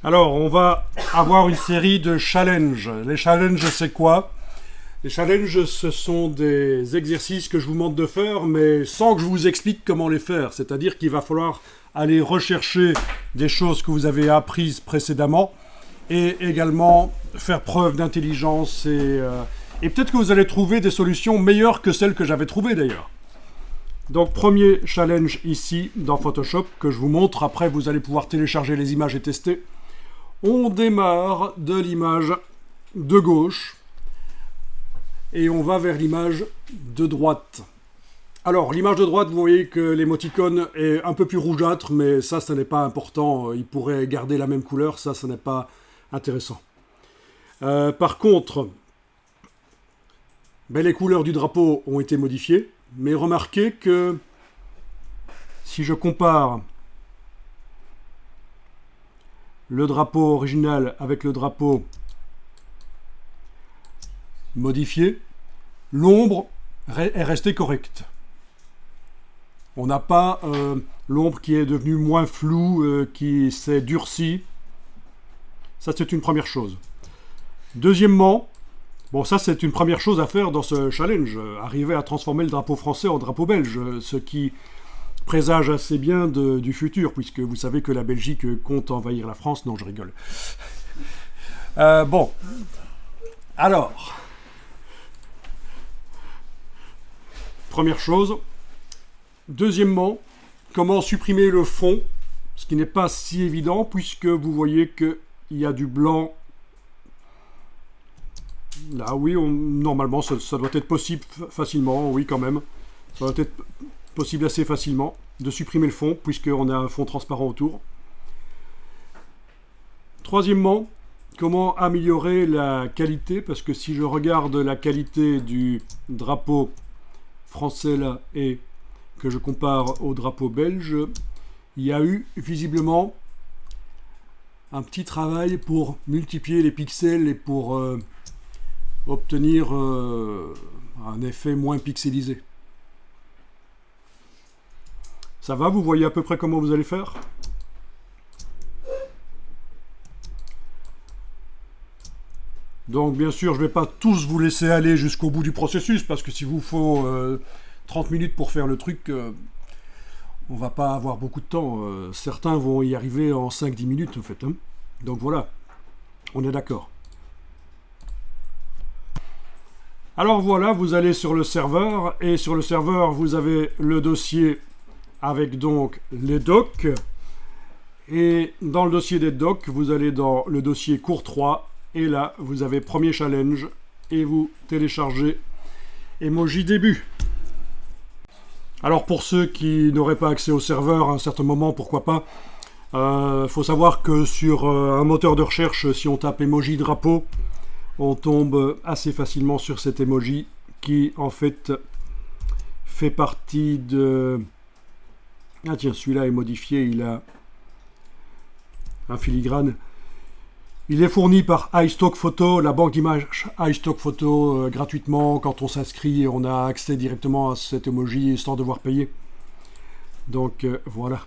Alors, on va avoir une série de challenges. Les challenges, c'est quoi? Les challenges, ce sont des exercices que je vous demande de faire, mais sans que je vous explique comment les faire. C'est-à-dire qu'il va falloir aller rechercher des choses que vous avez apprises précédemment et également faire preuve d'intelligence et peut-être que vous allez trouver des solutions meilleures que celles que j'avais trouvées d'ailleurs. Donc, premier challenge ici dans Photoshop que je vous montre. Après, vous allez pouvoir télécharger les images et tester. On démarre de l'image de gauche et on va vers l'image de droite. Alors, l'image de droite, vous voyez que l'émoticône est un peu plus rougeâtre, mais ça n'est pas important. Il pourrait garder la même couleur, ça n'est pas intéressant. Par contre, les couleurs du drapeau ont été modifiées, mais remarquez que si je compare le drapeau original avec le drapeau modifié, l'ombre est restée correcte. On n'a pas l'ombre qui est devenue moins floue, qui s'est durcie. Ça, c'est une première chose. Deuxièmement, bon, ça, c'est une première chose à faire dans ce challenge. Arriver à transformer le drapeau français en drapeau belge, ce qui présage assez bien du futur, puisque vous savez que la Belgique compte envahir la France. Non, je rigole. Bon. Alors. Première chose. Deuxièmement, comment supprimer le fond, ce qui n'est pas si évident, puisque vous voyez qu'il y a du blanc. Là, oui, normalement, ça doit être possible facilement, oui, quand même. Ça doit être possible assez facilement de supprimer le fond, puisqu'on a un fond transparent autour. Troisièmement, comment améliorer la qualité, parce que si je regarde la qualité du drapeau français là et que je compare au drapeau belge, il y a eu visiblement un petit travail pour multiplier les pixels et pour obtenir un effet moins pixelisé. Ça va, vous voyez à peu près comment vous allez faire? Donc bien sûr, je ne vais pas tous vous laisser aller jusqu'au bout du processus, parce que s'il vous faut 30 minutes pour faire le truc, on ne va pas avoir beaucoup de temps. Certains vont y arriver en 5-10 minutes en fait. Hein. Donc voilà, on est d'accord. Alors voilà, vous allez sur le serveur, et sur le serveur, vous avez le dossier avec donc les docs. Et dans le dossier des docs, vous allez dans le dossier cours 3, et là, vous avez premier challenge, et vous téléchargez Emoji Début. Alors pour ceux qui n'auraient pas accès au serveur à un certain moment, pourquoi pas, faut savoir que sur un moteur de recherche, si on tape Emoji Drapeau, on tombe assez facilement sur cet emoji qui en fait partie de... Ah tiens, celui-là est modifié, il a un filigrane. Il est fourni par iStock Photo, la banque d'images iStock Photo, gratuitement. Quand on s'inscrit, on a accès directement à cet emoji sans devoir payer. Donc voilà.